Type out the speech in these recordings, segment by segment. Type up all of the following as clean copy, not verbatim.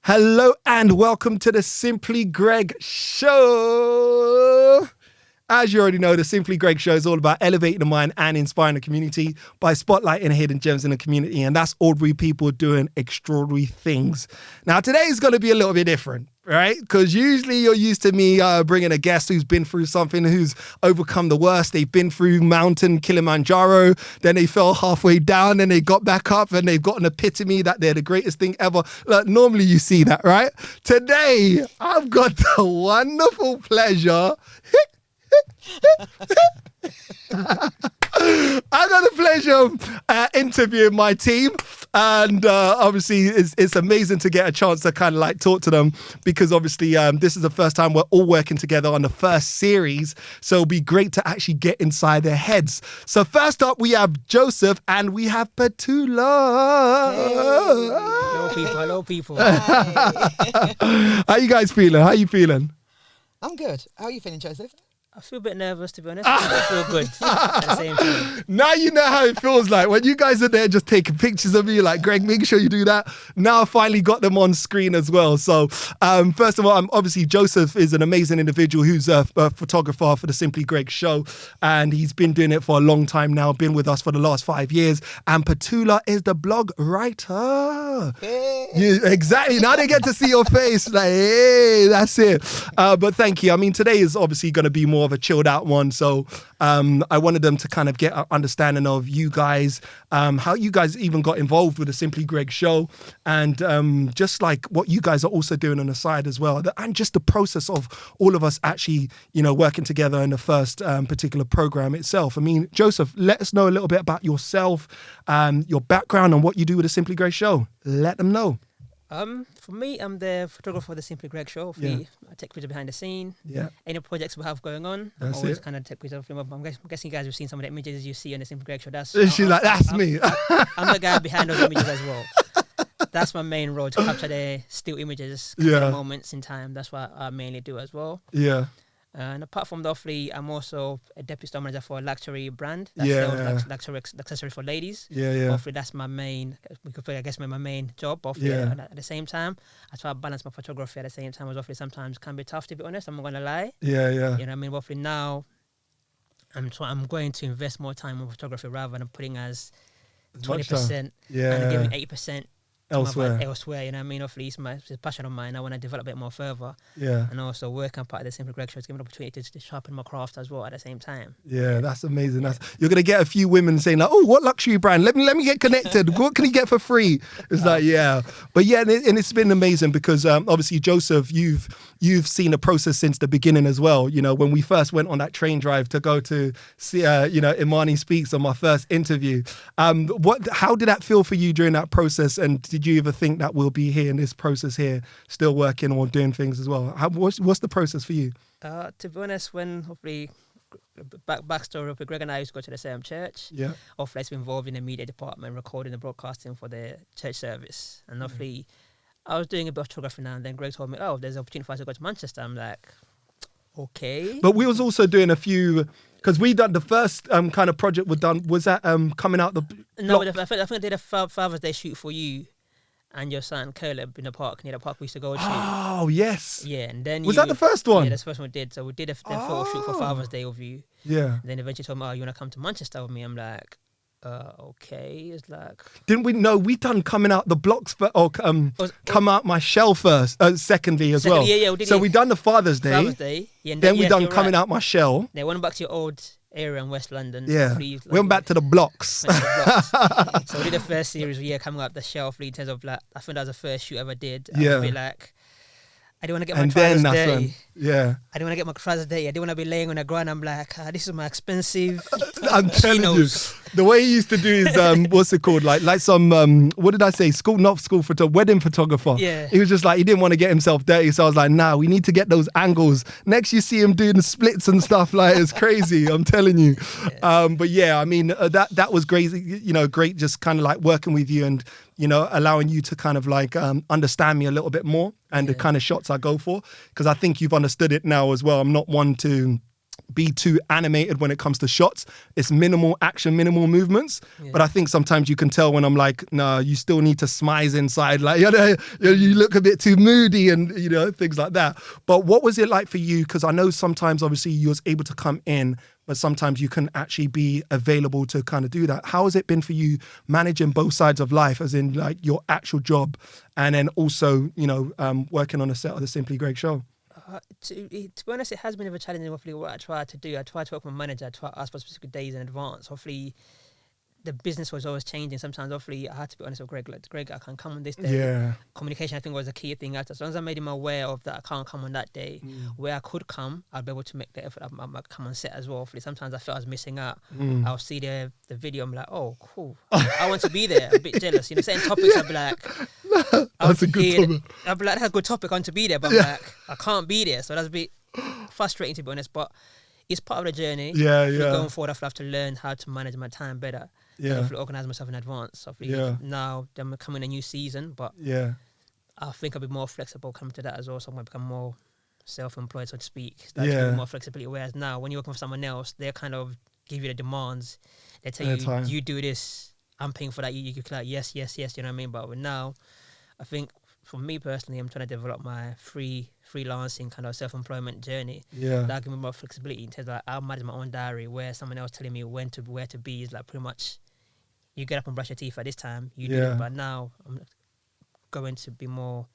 Hello and welcome to the Simply Greg Show. As you already know, the Simply Greg Show is all about elevating the mind and inspiring the community by spotlighting hidden gems in the community. And that's ordinary people doing extraordinary things. Now, today is going to be a little bit different, right? Because usually you're used to me bringing a guest who's been through something, who's overcome the worst. They've been through Mountain Kilimanjaro, then they fell halfway down, then they got back up and they've got an epitome that they're the greatest thing ever. Like, normally you see that, right? Today, I've got the wonderful pleasure... I got the pleasure of interviewing my team, and obviously it's amazing to get a chance to kind of like talk to them, because obviously this is the first time we're all working together on the first series, so it'll be great to actually get inside their heads. So first up we have Joseph and we have Petula. Hey. Hello people. How you guys feeling? How you feeling? I'm good. How are you feeling, Joseph? I feel a bit nervous, to be honest. I feel good at the same time. Now you know how it feels like when you guys are there just taking pictures of me, like, Greg, make sure you do that. Now I finally got them on screen as well. So first of all, obviously Joseph is an amazing individual who's a photographer for the Simply Greg Show, and he's been doing it for a long time now, been with us for the last 5 years. And Petula is the blog writer. Hey. Yeah, exactly. Now they get to see your face. Like, hey, that's it. But thank you. I mean, today is obviously going to be more of a chilled out one. So I wanted them to kind of get an understanding of you guys, how you guys even got involved with the Simply Greg Show, and just like what you guys are also doing on the side as well. And just the process of all of us actually, you know, working together in the first particular program itself. I mean, Joseph, let us know a little bit about yourself, your background and what you do with the Simply Greg Show. Let them know. For me, I'm the photographer for the Simply Greg Show. I take pictures behind the scene. Yeah. Any projects we have going on, I'm always kind of take pictures of them. I'm guessing you guys have seen some of the images you see on the Simply Greg Show. She's like, that's me. I'm the guy behind those images as well. That's my main role, to capture the still images, capture the moments in time. That's what I mainly do as well. Yeah. And apart from that, I'm also a deputy store manager for a luxury brand that sells luxury accessories for ladies. Hopefully that's my main, my main job. Hopefully at the same time, I try to balance my photography at the same time, as hopefully sometimes can be tough, to be honest. I'm not going to lie. You know what I mean? Hopefully now I'm going to invest more time on photography rather than putting as 20% and giving 80% elsewhere, you know what I mean? Hopefully it's a passion of mine. I want to develop it more further. And also working part of the Simply Greg Show to give me an opportunity to sharpen my craft as well at the same time. That's amazing. You're gonna get a few women saying like, "Oh, what luxury brand? Let me get connected. What can you get for free?" It's like, but and it's been amazing because obviously Joseph, you've seen the process since the beginning as well. You know, when we first went on that train drive to go to see, Imani Speaks on my first interview. How did that feel for you during that process? And did you ever think that we'll be here in this process here, still working or doing things as well? What's the process for you? To be honest, when hopefully backstory, Greg and I used to go to the same church. Hopefully it's been involved in the media department, recording and broadcasting for the church service. And hopefully I was doing a bit of photography now, and then Greg told me, "Oh, there's an opportunity for us to go to Manchester." I'm like, okay. But we was also doing a few, because we done the first kind of project was that coming out the No, I think I did a Father's Day shoot for you and your son Caleb in the park, near the park we used to go to. Oh, yes. Yeah, and then was that the first one? Yeah, that's the first one we did. So we did a photo shoot for Father's Day with you. Yeah. And then eventually told me, "Oh, you want to come to Manchester with me?" I'm like, okay. It's like, didn't we know we done coming out the blocks come out my shell first, secondly as well. Yeah, we did. So we done the Father's Day. Yeah, then we done coming out my shell. They went back to your old area in West London. Yeah, we went back to the blocks. So we did the first series, coming up the shelf in terms of like, I think that was the first shoot I ever did. Yeah. I'd be like, I don't want to get my trousers dirty. I don't want to get my trousers dirty. I don't want to be laying on the ground. I'm like, this is my expensive I'm telling you, the way he used to do is, what's it called? Like some, what did I say? Wedding photographer. Yeah. He was just like, he didn't want to get himself dirty. So I was like, nah, we need to get those angles. Next you see him doing the splits and stuff, like, it's crazy. I'm telling you. But yeah, I mean, that was great, great just kind of like working with you and, allowing you to kind of like understand me a little bit more and the kind of shots I go for. Because I think you've understood it now as well. I'm not one to be too animated when it comes to shots. It's minimal action, minimal movements. Yeah. But I think sometimes you can tell when I'm like, no, you still need to smize inside. Like, you look a bit too moody and, things like that. But what was it like for you? Because I know sometimes, obviously, you was able to come in, but sometimes you can actually be available to kind of do that. How has it been for you managing both sides of life, as in like your actual job and then also, working on a set of the Simply Greg show? To be honest, it has been a challenge. Hopefully, what I try to do, I try to work with my manager. I try to ask for specific days in advance. Hopefully, the business was always changing. Sometimes, hopefully, I had to be honest with Greg. Like, Greg, I can't come on this day. Yeah. Communication, I think, was a key thing. As long as I made him aware of that, I can't come on that day. Where I could come, I'll be able to make the effort. I might come on set as well. Hopefully, sometimes I felt I was missing out. I'll see the video. I'm like, oh, cool. I want to be there. A bit jealous. Certain topics, I'll be like, that's a good topic. I'll be like, that's a good topic. I want to be there, but I'm like, I can't be there. So that's a bit frustrating, to be honest. But it's part of the journey. Going forward, I have to learn how to manage my time better. I have to organize myself in advance. Now I'm coming a new season, but I think I'll be more flexible coming to that as well. So I'm going to become more self-employed, so to speak. More flexibility. Whereas now, when you're working for someone else, they kind of give you the demands. They tell you, you do this, I'm paying for that. You can like, yes, you know what I mean? But now, I think for me personally, I'm trying to develop my freelancing kind of self-employment journey. That gives me more flexibility in terms of like, I'll manage my own diary, where someone else telling me where to be is like pretty much, you get up and brush your teeth at this time, you do it. But now I'm going to be more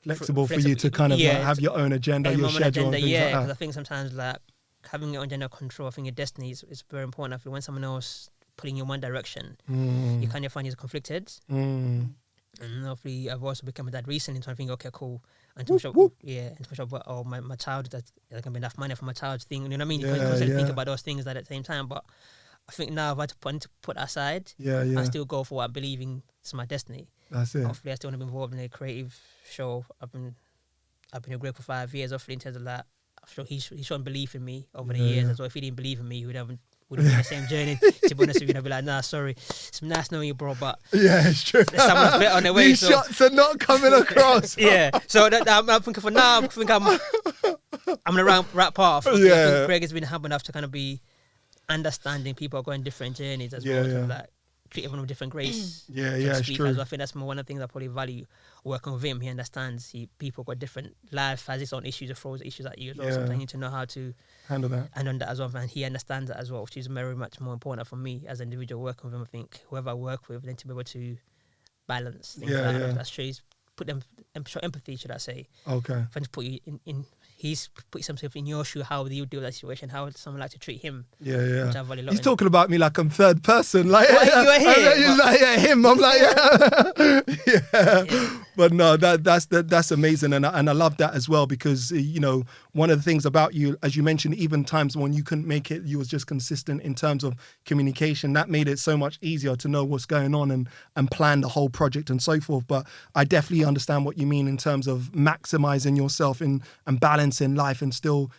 flexible for you to kind of like have your own agenda, your schedule, and things like that. Because I think sometimes like having your own agenda control, I think your destiny is very important. I feel when someone else pulling you in one direction, you kind of find you're conflicted. And hopefully, I've also become a dad recently, so I think, okay, cool. And to my child, that there can be enough money for my child's thing. You know what I mean? You can constantly think about those things at the same time. But I think now I've had to put aside. I still go for what I believe in. It's my destiny. That's it. Hopefully, I still want to be involved in a creative show. I've been a Greg for 5 years. Hopefully, in terms of that, I'm sure he's shown belief in me over the years as well. If he didn't believe in me, he would have been the same journey. To be honest with you, I'd be like, nah, sorry. It's nice knowing you, bro, but it's true. Someone's better on their way. These shots are not coming across. So I'm thinking for now. I'm on the right path. I think Greg has been humble enough to kind of be understanding people are going different journeys as well. So like treat everyone with different grace. It's true. I think that's one of the things I probably value working with him. He understands people got different life, has its own issues, or throws issues at you as well. Sometimes you need to know how to handle that as well, and he understands that as well, which is very much more important for me as an individual working with him. I think whoever I work with, then to be able to balance things that's true. Show empathy, should I say? Okay. If I just put you in he's put himself in your shoe, how do you deal with that situation? How would someone like to treat him? Which I value a lot. He's talking about me like I'm third person. Like, you are here. He's like, him. I'm like, But no, that's amazing, and I love that as well, because one of the things about you, as you mentioned, even times when you couldn't make it, you was just consistent in terms of communication. That made it so much easier to know what's going on and plan the whole project and so forth. But I definitely understand what you mean in terms of maximizing yourself and balancing life and still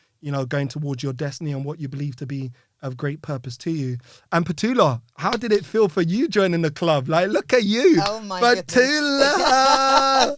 going towards your destiny and what you believe to be of great purpose to you. And Petula, how did it feel for you joining the club? Like, look at you. Oh my Petula.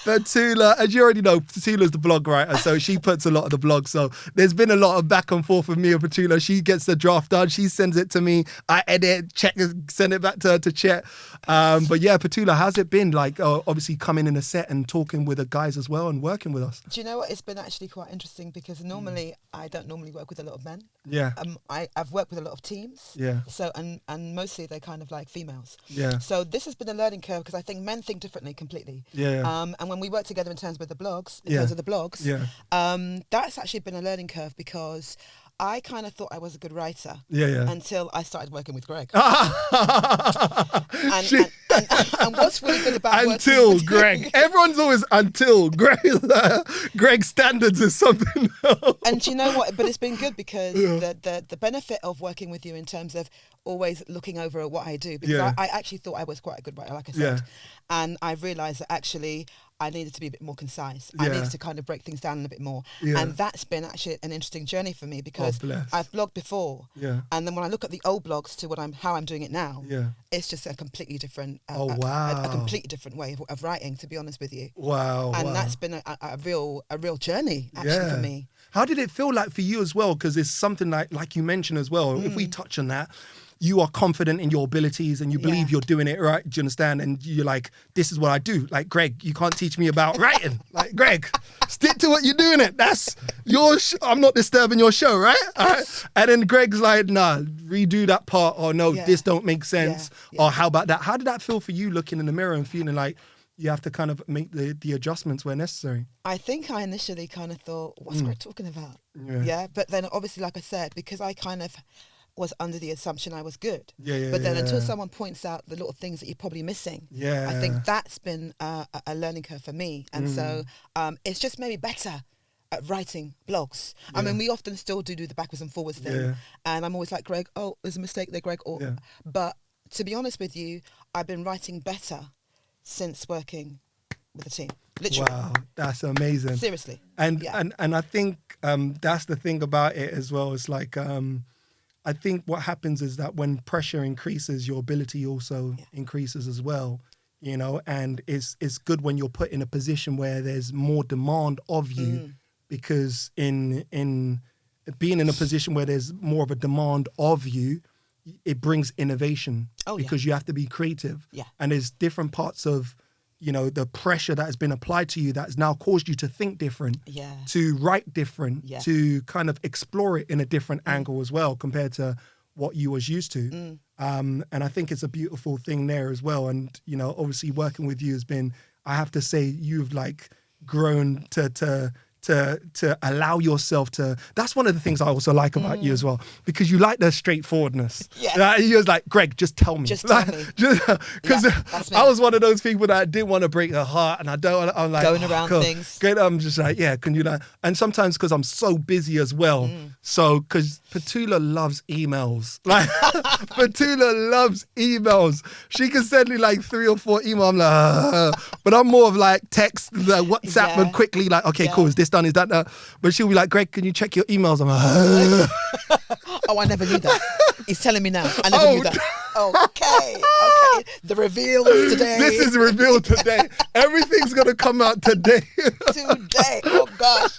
Petula. As you already know, Petula's the blog writer, so she puts a lot of the blogs. So there's been a lot of back and forth with me and Petula. She gets the draft done. She sends it to me. I edit, check, send it back to her to check. But yeah, Petula, how's it been? Like, obviously coming in a set and talking with the guys as well and working with us. Do you know what? It's been actually quite interesting, because normally I don't normally work with a lot of men. Yeah. I've worked with a lot of teams. Yeah. So and mostly they're kind of like females. Yeah. So this has been a learning curve, because I think men think differently completely. Yeah. And when we work together in terms of the blogs, that's actually been a learning curve, because I kind of thought I was a good writer until I started working with Greg. And what's really good about until with Greg. Everyone's always until Greg. Greg's standards is something else. And do you know what? But it's been good, because the benefit of working with you in terms of always looking over at what I do, because I actually thought I was quite a good writer, like I said. And I realised that actually I needed to be a bit more concise. I needed to kind of break things down a bit more. And that's been actually an interesting journey for me, because I've blogged before. And then when I look at the old blogs to how I'm doing it now, it's just a completely different a completely different way of writing, to be honest with you. Wow. And that's been a real journey actually for me. How did it feel like for you as well? Because it's something like you mentioned as well. If we touch on that, you are confident in your abilities and you believe you're doing it right. Do you understand? And you're like, this is what I do. Like, Greg, you can't teach me about writing. Like, Greg, stick to what you're doing it. That's your I'm not disturbing your show, right? All right. And then Greg's like, nah, redo that part. Or no, this don't make sense. Or how about that? How did that feel for you looking in the mirror and feeling like you have to kind of make the adjustments where necessary? I think I initially kind of thought, what's Greg talking about? Yeah. But then obviously, like I said, because I kind of was under the assumption I was good. But then until someone points out the little things that you're probably missing, I think that's been a learning curve for me. And so it's just made me better at writing blogs. I mean, we often still do the backwards and forwards thing. And I'm always like, Greg, oh, there's a mistake there, Greg. But to be honest with you, I've been writing better since working with the team. Literally. Wow, that's amazing. Seriously. And I think that's the thing about it as well. It's like, I think what happens is that when pressure increases, your ability also increases as well, you know, and it's good when you're put in a position where there's more demand of you, because in being in a position where there's more of a demand of you, it brings innovation because you have to be creative. And there's different parts of, you know, the pressure that has been applied to you that has now caused you to think different, to write different, to kind of explore it in a different angle as well compared to what you was used to. And I think it's a beautiful thing there as well. And, you know, obviously working with you has been, I have to say, you've like grown to allow yourself to. That's one of the things I also like about you as well, because you like the straightforwardness. You're like, Greg, just tell me. Just tell me. Because I was one of those people that didn't want to break her heart, and I don't. I'm like going around things. Good. I'm just like, yeah. Can you like? And sometimes because I'm so busy as well. So because Petula loves emails. Like Petula loves emails. She can send me like 3 or 4 emails. I'm like, but I'm more of like text, like WhatsApp, and quickly like, okay, cool. Is this done? Is that done? But she'll be like, Greg, can you check your emails? I'm like, oh, I never knew that. He's telling me now. I never knew that. Okay. The reveals today. This is revealed today. Everything's gonna come out today. Today. Oh gosh.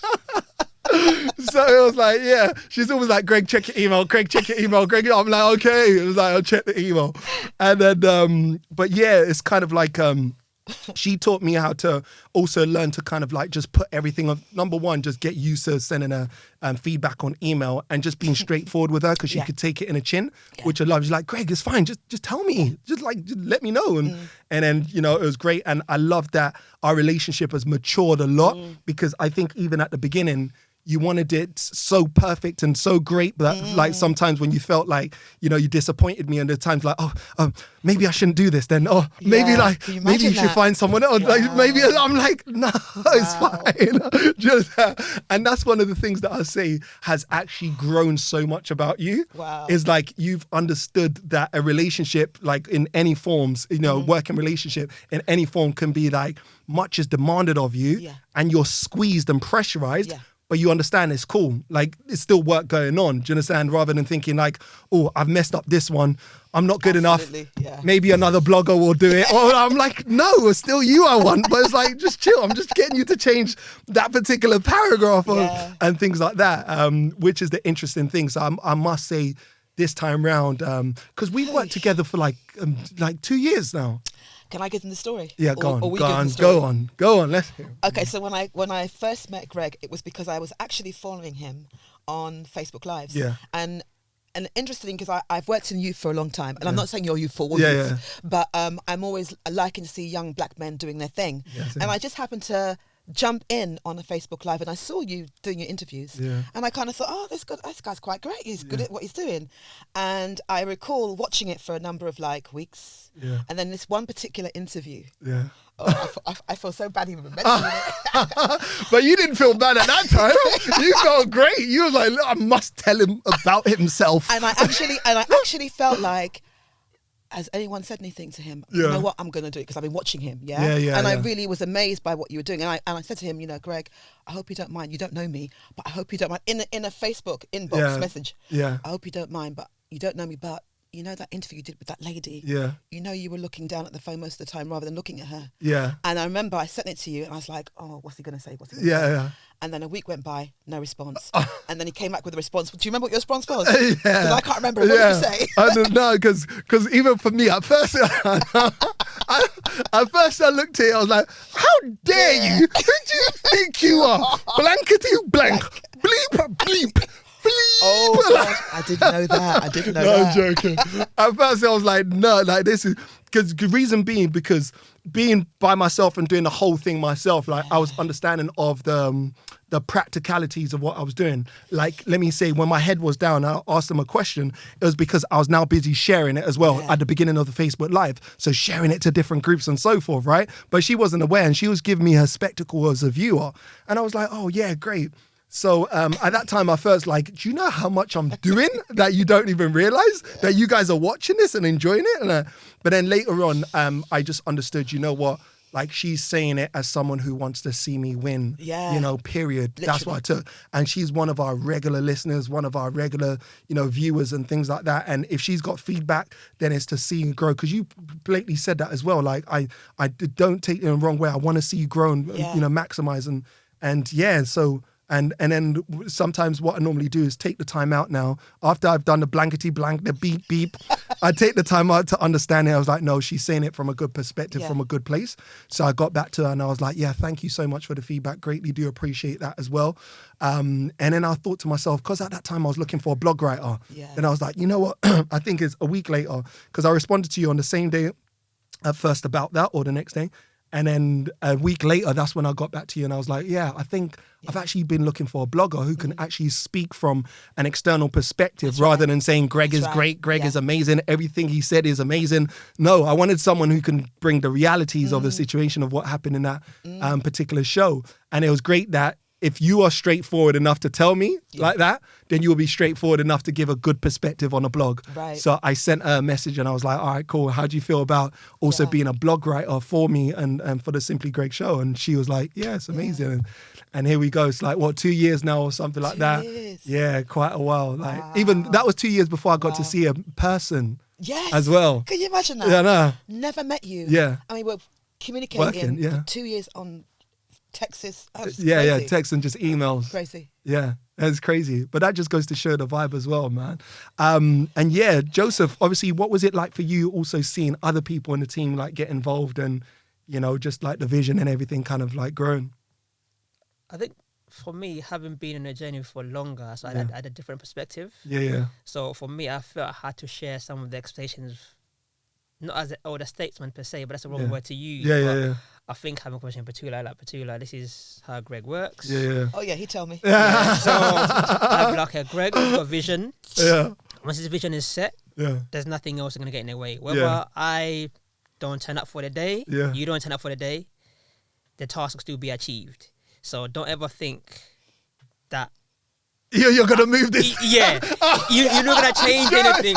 So it was like, yeah. She's always like, Greg, check your email. Greg, check your email. Greg, I'm like, okay. It was like, I'll check the email. And then, but yeah, it's kind of like, she taught me how to also learn to kind of like just put everything on. Number one, just get used to sending her feedback on email and just being straightforward with her, because she could take it in a chin, which I love. She's like, Greg, it's fine. Just tell me. Just let me know. And then, you know, it was great. And I love that our relationship has matured a lot, because I think even at the beginning, you wanted it so perfect and so great, but like sometimes when you felt like, you know, you disappointed me, and there's times like, maybe I shouldn't do this then. Maybe like, maybe you should find someone else. Wow. Like maybe I'm like, no, it's fine. Just, and that's one of the things that I say has actually grown so much about you. Is like, you've understood that a relationship, like in any forms, you know, working relationship in any form can be like, much is demanded of you and you're squeezed and pressurized. But you understand it's cool. Like, it's still work going on. Do you understand? Rather than thinking like, oh, I've messed up this one. I'm not good enough. Maybe another blogger will do it. Or I'm like, no, it's still you I want. But it's like, just chill. I'm just getting you to change that particular paragraph and things like that, which is the interesting thing. So I must say this time round, because we've worked together for like 2 years now. Can I give them the story? Yeah, go on. Let's hear. Okay, so when I first met Greg, it was because I was actually following him on Facebook Lives. And interesting, because I've worked in youth for a long time, and I'm not saying you're youth for all youth, but I'm always liking to see young black men doing their thing. And I just happened to jump in on a Facebook Live, and I saw you doing your interviews, and I kind of thought, oh, this guy's quite great. He's good at what he's doing. And I recall watching it for a number of like weeks, and then this one particular interview. I feel so bad even mentioning it. But you didn't feel bad at that time. You felt great. You was like, I must tell him about himself. And I actually felt like, has anyone said anything to him? You know what? I'm going to do it, because I've been watching him. I really was amazed by what you were doing. And I said to him, you know, Greg, I hope you don't mind. You don't know me, but I hope you don't mind. In a Facebook inbox message. I hope you don't mind, but you don't know me, but you know that interview you did with that lady? Yeah. You know you were looking down at the phone most of the time rather than looking at her. Yeah. And I remember I sent it to you and I was like, oh, what's he going to say? What's he going to say? Yeah. And then a week went by, no response. And then he came back with a response. Do you remember what your response was? Because I can't remember. What did you say? I don't know, because even for me, at first, I looked at it, I was like, how dare you? Who do you think you are? Blankety blank. Bleep, bleep. Bleep. Oh, gosh, I didn't know that. I didn't know that. No, I'm joking. At first, I was like, no, like this is, because the reason being, because being by myself and doing the whole thing myself, like I was understanding of the practicalities of what I was doing. Like, let me say, when my head was down, I asked them a question. It was because I was now busy sharing it as well at the beginning of the Facebook Live. So sharing it to different groups and so forth, right? But she wasn't aware, and she was giving me her spectacle as a viewer. And I was like, oh yeah, great. So at that time, I first like, do you know how much I'm doing that you don't even realize that you guys are watching this and enjoying it? And but then later on, I just understood, you know what? Like, she's saying it as someone who wants to see me win, you know, period. Literally. That's what I took. And she's one of our regular listeners, one of our regular, you know, viewers and things like that. And if she's got feedback, then it's to see you grow. Because you blatantly said that as well. Like, I don't take it in the wrong way. I want to see you grow and, you know, maximize. And yeah, so... And then sometimes what I normally do is take the time out now. After I've done the blankety blank, the beep beep, I take the time out to understand it. I was like, no, she's saying it from a good perspective, from a good place. So I got back to her and I was like, yeah, thank you so much for the feedback. Greatly do appreciate that as well. And then I thought to myself, because at that time I was looking for a blog writer. And I was like, you know what? I think it's a week later, because I responded to you on the same day at first about that, or the next day. And then a week later, that's when I got back to you and I was like, yeah, I think I've actually been looking for a blogger who can actually speak from an external perspective rather than saying Greg is great, Greg is amazing, everything he said is amazing. No, I wanted someone who can bring the realities of the situation of what happened in that particular show. And it was great that if you are straightforward enough to tell me like that, then you will be straightforward enough to give a good perspective on a blog. Right. So I sent her a message and I was like, all right, cool. How do you feel about also being a blog writer for me and for the Simply Greg show? And she was like, yeah, it's amazing. And here we go. It's like, what, 2 years now or something like that? 2 years. Yeah, quite a while. Like even that was 2 years before I got to see a person as well. Can you imagine that? Yeah, no. Never met you. Yeah. I mean, we're communicating for 2 years on Texas. Text and just emails. Crazy. Yeah, that's crazy. But that just goes to show the vibe as well, man. And yeah, Joseph, obviously, what was it like for you also seeing other people in the team like get involved and, you know, just like the vision and everything kind of like grown? I think for me, having been in a journey for longer, so I had a different perspective. Yeah. So for me, I felt I had to share some of the expectations, not as an older statesman per se, but that's the wrong word to use. Yeah. I think having a conversation with Petula, this is how Greg works. Yeah. Oh yeah, he told me. So I'd be like, okay, Greg, we've got vision. Yeah. Once his vision is set, there's nothing else going to get in the way. Whether I don't turn up for the day, you don't turn up for the day, the task will still be achieved. So don't ever think that you're going to move this. You're not going to change anything.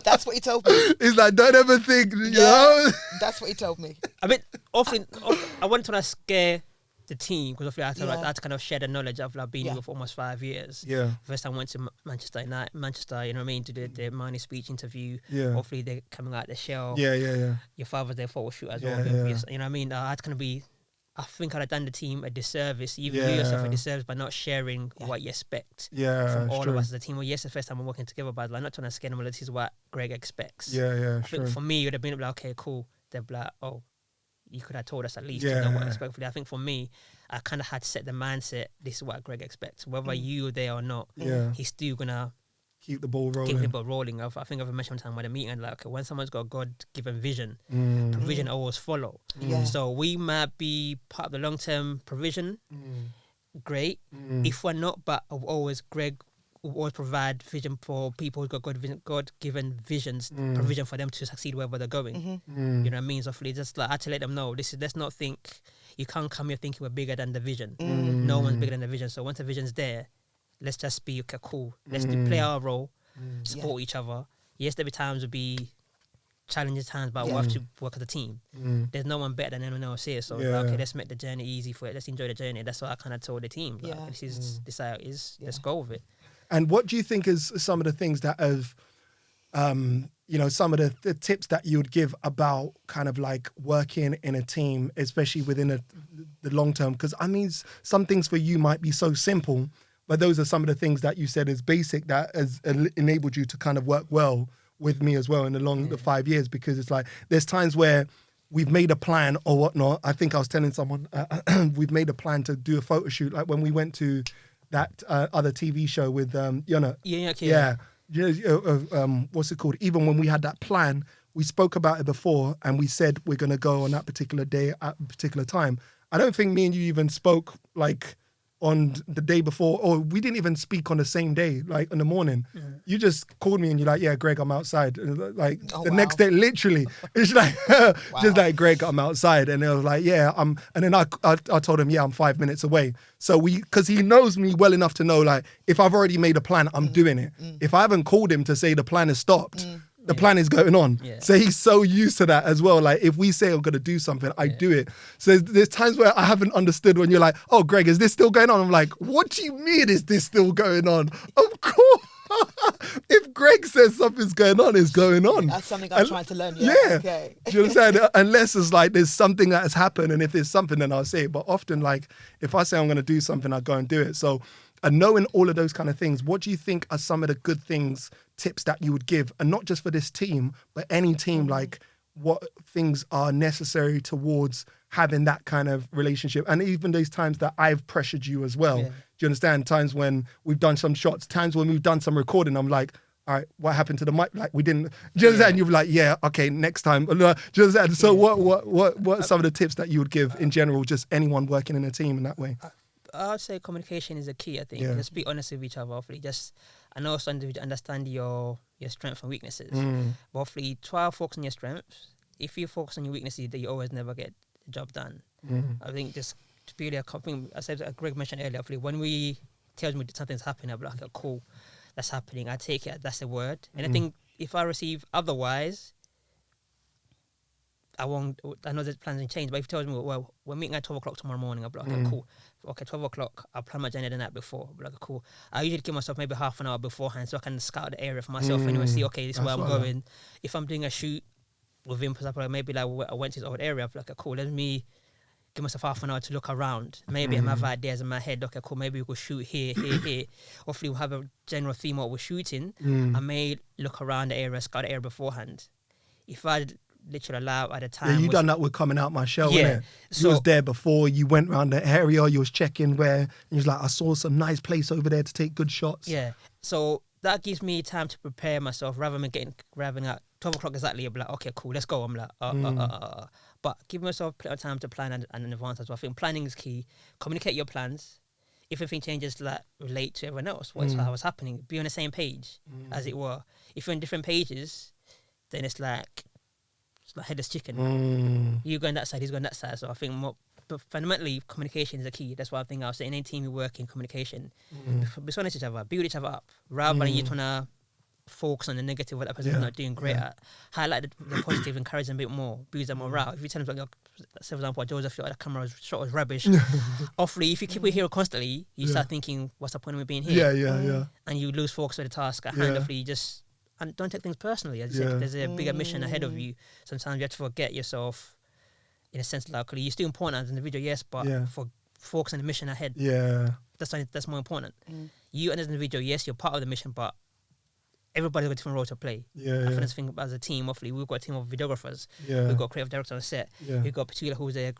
That's what he told me. He's like, don't ever think, you know. That's what he told me. I mean, often I want to scare the team because I had to kind of share the knowledge of like, being here for almost 5 years. Yeah. First time I went to Manchester, you know what I mean, to do the money speech interview. Yeah. Hopefully they're coming out the shell. Yeah. Your father's there photo shoot as well. You know what I mean? I had to kind of be. I think I'd have done the team a disservice, even you yourself a disservice, by not sharing what you expect from all of us as a team. Well, yes, the first time we're working together, but like, not trying to scare them. This is what Greg expects. I think for me, it would have been like, okay, cool. They'd be like, oh, you could have told us at least, you know what respectfully. I think for me, I kind of had to set the mindset, this is what Greg expects. Whether you're there or not, he's still going to keep the ball rolling. Keep the ball rolling. I think I've mentioned one time at a meeting, like, okay, when someone's got a God-given vision, provision always follow. So we might be part of the long-term provision. Great. If we're not, but Greg will always provide vision for people who've got God-given visions, provision for them to succeed wherever they're going. You know what I mean? So just like, I had to let them know, let's not think, you can't come here thinking we're bigger than the vision. No one's bigger than the vision. So once the vision's there, let's just be, okay, cool. Let's play our role, support each other. Yes, there'll be times will be challenging times, but we have to work as a team. There's no one better than anyone else here. So, okay, let's make the journey easy for it. Let's enjoy the journey. That's what I kind of told the team. Like, this is how it is. Let's go with it. And what do you think is some of the things that have, some of the tips that you would give about kind of like working in a team, especially within the long term? Because I mean, some things for you might be so simple, but those are some of the things that you said is basic that has enabled you to kind of work well with me as well in the 5 years. Because it's like, there's times where we've made a plan or whatnot. I think I was telling someone, we've made a plan to do a photo shoot. Like when we went to that other TV show with Yona. Yeah. What's it called? Even when we had that plan, we spoke about it before and we said we're going to go on that particular day at a particular time. I don't think me and you even spoke like on the day before, or we didn't even speak on the same day, like in the morning. You just called me and you're like, yeah, Greg, I'm outside. Like next day, literally, it's like, just like, Greg, I'm outside. And it was like, yeah, and then I told him, yeah, I'm 5 minutes away. So because he knows me well enough to know, like, if I've already made a plan, I'm doing it. If I haven't called him to say the plan has stopped, the plan is going on. Yeah. So he's so used to that as well. Like if we say I'm going to do something, I do it. So there's times where I haven't understood when you're like, oh, Greg, is this still going on? I'm like, what do you mean is this still going on? Of course. If Greg says something's going on, it's going on. That's something I'm trying to learn. Yeah. Okay. Do you understand? Unless it's like there's something that has happened, and if there's something, then I'll say it. But often, like, if I say I'm going to do something, I'll go and do it. So, and knowing all of those kind of things, what do you think are some of the good things, tips that you would give? And not just for this team, but any team, like what things are necessary towards having that kind of relationship? And even those times that I've pressured you as well. Yeah. Do you understand? Times when we've done some shots, times when we've done some recording, I'm like, all right, what happened to the mic? Like we didn't, do you understand? And you're like, yeah, okay, next time. Do you understand? So what are some of the tips that you would give in general, just anyone working in a team in that way? I would say communication is a key, I think. Yeah. Just be honest with each other, hopefully. And also understand your strengths and weaknesses. But hopefully, try to focus on your strengths. If you focus on your weaknesses, then you always never get the job done. I think just to be really, I said, Greg mentioned earlier, hopefully, when we tells me that something's happening, I'll be like, cool, that's happening. I take it, that's a word. And I think if I receive otherwise, I know the plans will change, but if he tells me, well, we're meeting at 12 o'clock tomorrow morning, I'll be like, okay, cool. Okay, 12 o'clock, I'll plan my agenda the night before. I'll be like, cool. I usually give myself maybe half an hour beforehand so I can scout the area for myself and see, okay, this is where I'm going. If I'm doing a shoot within, for example, maybe like I went to this old area, I'll be like, cool, let me give myself half an hour to look around. Maybe I have ideas in my head, okay, cool, maybe we could shoot here. Hopefully we'll have a general theme of what we're shooting. I may look around the area, scout the area beforehand. If I literally allow at a time. Yeah, you done that with Coming Out My Shell, innit? So, you was there before, you went around the area, you was checking where, and you was like, I saw some nice place over there to take good shots. Yeah, so that gives me time to prepare myself rather than grabbing at 12 o'clock exactly. I'll be like, okay, cool, let's go. I'm like, But give myself plenty of time to plan and in advance as well. I think planning is key. Communicate your plans. If anything changes, like, relate to everyone else. What's happening? Be on the same page, as it were. If you're on different pages, then it's like headless chicken. You go on that side, he's going that side. So I think but fundamentally, communication is a key. That's why I think I'll say in any team you work in, communication. Be honest with each other, build each other up, rather than you trying to focus on the negative, what that person's not doing great at. Highlight the positive, encourage them a bit more, build them morale. If you tell them, say for example, Joseph, the camera shot was rubbish. Hopefully, if you keep it here constantly, you start thinking, what's the point of me being here? And you lose focus on the task at hand. Hopefully, you just. And don't take things personally. As you said, there's a bigger mission ahead of you. Sometimes you have to forget yourself, in a sense. Locally, you're still important as an individual, yes, but for focus on the mission ahead. Yeah, that's more important. You as an individual, yes, you're part of the mission, but everybody's got a different role to play. I think as a team, hopefully, we've got a team of videographers. We've got a creative director on set. We've got Petula, who's the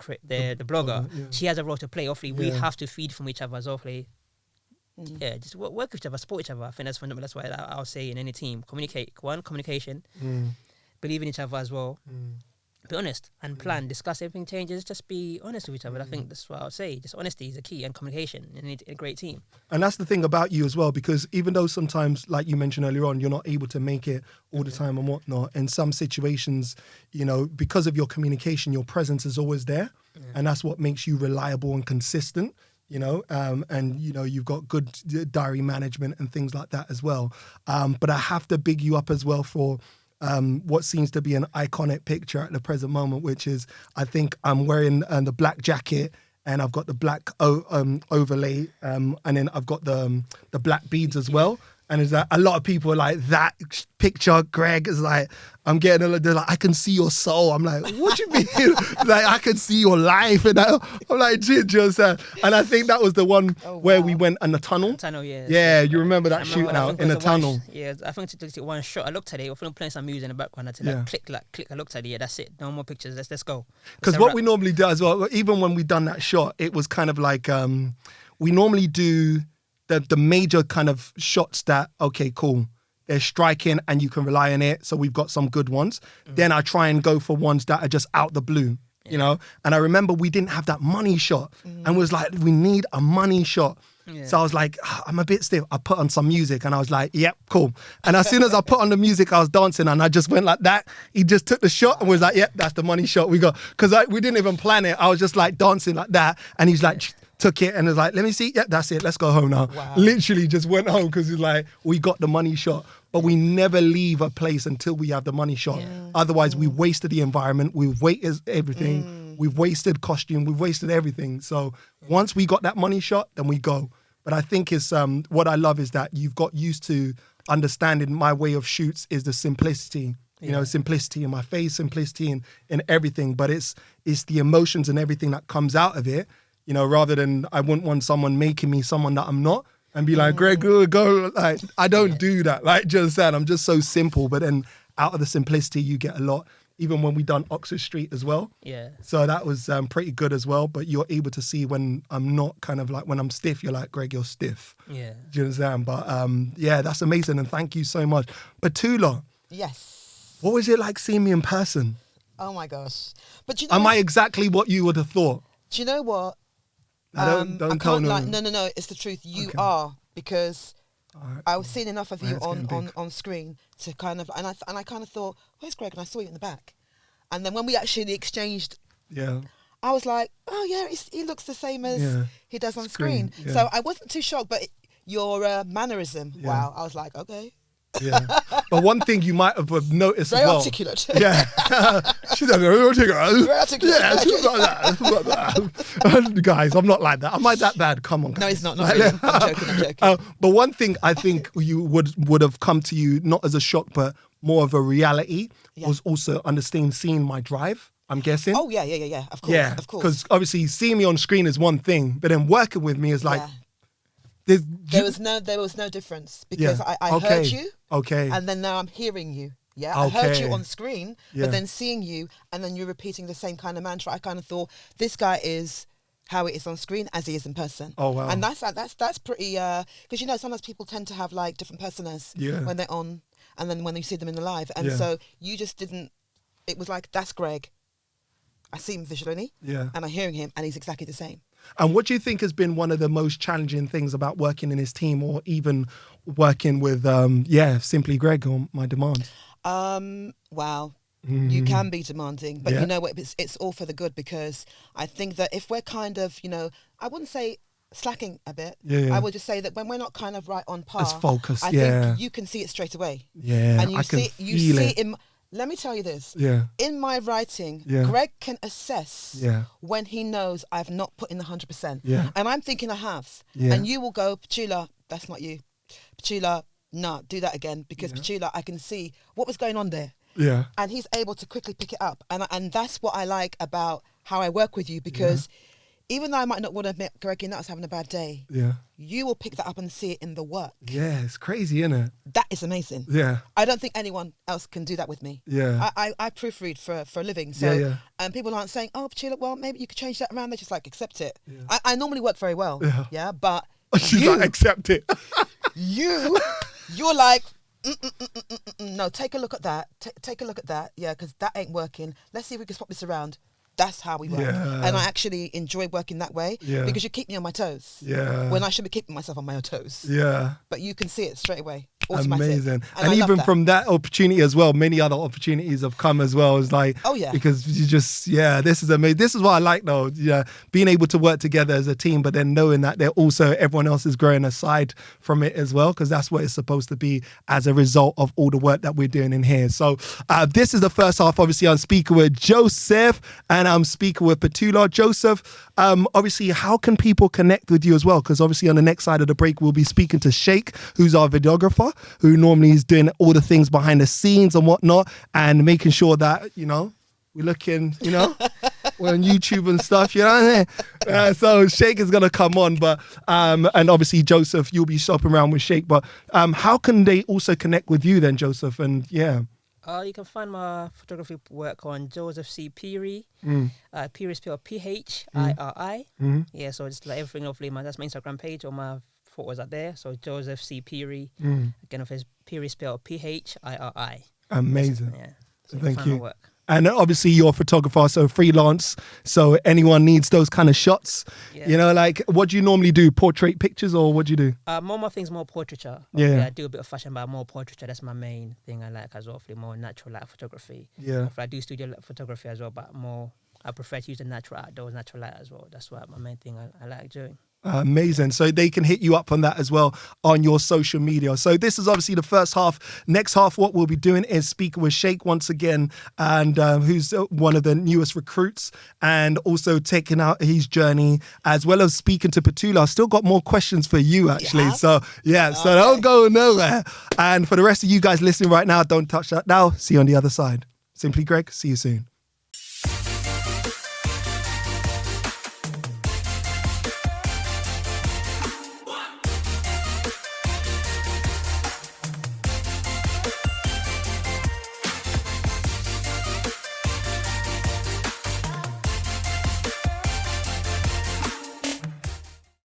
blogger. She has a role to play. Hopefully, we have to feed from each other. So hopefully. Yeah, just work with each other, support each other. I think that's fundamental. That's why I'll say in any team, communication, believe in each other as well. Be honest and plan. Discuss everything changes. Just be honest with each other. I think that's what I'll say. Just honesty is the key, and communication in a great team. And that's the thing about you as well, because even though sometimes, like you mentioned earlier on, you're not able to make it all the time and whatnot, in some situations, because of your communication, your presence is always there, and that's what makes you reliable and consistent. And you've got good diary management and things like that as well. But I have to big you up as well for what seems to be an iconic picture at the present moment, which is, I think I'm wearing the black jacket and I've got the black overlay, and then I've got the black beads as well. And it's like a lot of people are like, that picture, Greg, is like, I'm getting they're like, I can see your soul. I'm like, what do you mean? Like, I can see your life. And I'm like, just and I think that was the one where we went in the tunnel. Yeah. Yeah, you remember that shooting out in the tunnel. I think to take one shot. I looked at it. We're playing some music in the background. I click. I looked at it. Yeah, that's it. No more pictures. Let's go. Because what we normally do as well, even when we done that shot, it was kind of like we normally do the major kind of shots that, okay, cool, they're striking and you can rely on it. So we've got some good ones. Then I try and go for ones that are just out the blue, you know? And I remember we didn't have that money shot and was like, we need a money shot. Yeah. So I was like, I'm a bit stiff. I put on some music and I was like, yep, cool. And as soon as I put on the music, I was dancing and I just went like that. He just took the shot and was like, yep, that's the money shot we got. Because we didn't even plan it. I was just like dancing like that. And he's like, took it and was like, let me see. Yeah, that's it. Let's go home now. Wow. Literally just went home because he's like, we got the money shot. But we never leave a place until we have the money shot. Yeah. Otherwise, we wasted the environment. We've wasted everything. We've wasted costume. We've wasted everything. So once we got that money shot, then we go. But I think it's what I love is that you've got used to understanding my way of shoots is the simplicity. You know, simplicity in my face, simplicity in everything. But it's the emotions and everything that comes out of it. You know, rather than I wouldn't want someone making me someone that I'm not and be like, Greg, go. Like, I don't do that. Like, just that. I'm just so simple. But then out of the simplicity, you get a lot. Even when we done Oxford Street as well. Yeah. So that was pretty good as well. But you're able to see when I'm not kind of like, when I'm stiff, you're like, Greg, you're stiff. Yeah. Do you understand? But yeah, that's amazing. And thank you so much. Petula. Yes. What was it like seeing me in person? Oh my gosh. But you know, am I exactly what you would have thought? Do you know what? Don't tell no. No, it's the truth. You are, because I've seen enough of you on screen to kind of, and I kind of thought, where's Greg? And I saw you in the back. And then when we actually exchanged, I was like, oh yeah, he looks the same as he does on screen. Yeah. So I wasn't too shocked, but your mannerism, wow, I was like, okay. Yeah, but one thing you might have noticed very as well. Articulate. Yeah, she's very articulate. Very articulate. Yeah, she's like that. Guys, I'm not like that. Am I that bad? Come on. Guys. No, it's not. Not really. I'm joking. But one thing I think you would have come to you not as a shock, but more of a reality was also seeing my drive. I'm guessing. Oh yeah. Of course. Yeah, of course. Because obviously seeing me on screen is one thing, but then working with me is like. Yeah. There was no difference because I heard you, and then now I'm hearing you. Yeah, I heard you on screen, but then seeing you, and then you're repeating the same kind of mantra. I kind of thought this guy is how it is on screen as he is in person. Oh wow! And that's pretty because you know sometimes people tend to have like different personas when they're on, and then when you see them in the live, and so you just didn't. It was like that's Greg. I see him visually, and I'm hearing him, and he's exactly the same. And what do you think has been one of the most challenging things about working in his team or even working with, Simply Greg on My Demands? Wow. You can be demanding, but you know what? It's all for the good, because I think that if we're kind of, you know, I wouldn't say slacking a bit. I would just say that when we're not kind of right on par, as focused, I think you can see it straight away. Yeah, and you see it in. Let me tell you this. Yeah. In my writing, Greg can assess when he knows I've not put in the 100%. Yeah. And I'm thinking I have. Yeah. And you will go, Petula, that's not you. Petula, no, do that again. Because Petula, I can see what was going on there. Yeah. And he's able to quickly pick it up. And that's what I like about how I work with you, because even though I might not want to admit, Greg, you're not having a bad day. Yeah. You will pick that up and see it in the work. Yeah, it's crazy, isn't it? That is amazing. Yeah. I don't think anyone else can do that with me. Yeah. I proofread for a living. So and people aren't saying, oh, Petula, well, maybe you could change that around. They just like accept it. Yeah. I normally work very well. Yeah. Yeah. But she's like, accept it. You're like, no, take a look at that. Take a look at that. Yeah, because that ain't working. Let's see if we can swap this around. That's how we work. Yeah. And I actually enjoy working that way because you keep me on my toes. Yeah. When I should be keeping myself on my toes. Yeah. But you can see it straight away. automatic. Amazing. And even from that opportunity as well, many other opportunities have come as well. It's like, because you just, this is amazing. This is what I like though, being able to work together as a team, but then knowing that they're also, everyone else is growing aside from it as well, because that's what it's supposed to be as a result of all the work that we're doing in here. So this is the first half. Obviously, I'm speaking with Joseph and I'm speaking with Petula. Joseph, obviously, how can people connect with you as well? Because obviously on the next side of the break, we'll be speaking to Sheikh, who's our videographer, who normally is doing all the things behind the scenes and whatnot, and making sure that, we're looking, we're on YouTube and stuff, you know what I mean? So Sheikh is going to come on, but, and obviously Joseph, you'll be shopping around with Sheikh, but how can they also connect with you then, Joseph? And you can find my photography work on Joseph C. Peary. Peary is spelled Phiri. Yeah, so it's like everything, hopefully, that's my Instagram page, or my photos are there. So Joseph C. Peary. Again, if it's Peary spelled Phiri. Amazing. So thank you. And obviously you're a photographer, so freelance. So anyone needs those kind of shots, like what do you normally do? Portrait pictures, or what do you do? More my thing's more portraiture. I do a bit of fashion, but more portraiture. That's my main thing I like as well. More natural light photography. I do studio photography as well, but I prefer to use the natural outdoors, natural light as well. That's what my main thing I like doing. Amazing. So they can hit you up on that as well on your social media. So this is obviously the first half. Next half, what we'll be doing is speaking with Sheikh once again, and who's one of the newest recruits, and also taking out his journey, as well as speaking to Petula. I've still got more questions for you, actually. So don't go nowhere. And for the rest of you guys listening right now, don't touch that now. See you on the other side. Simply Greg, see you soon.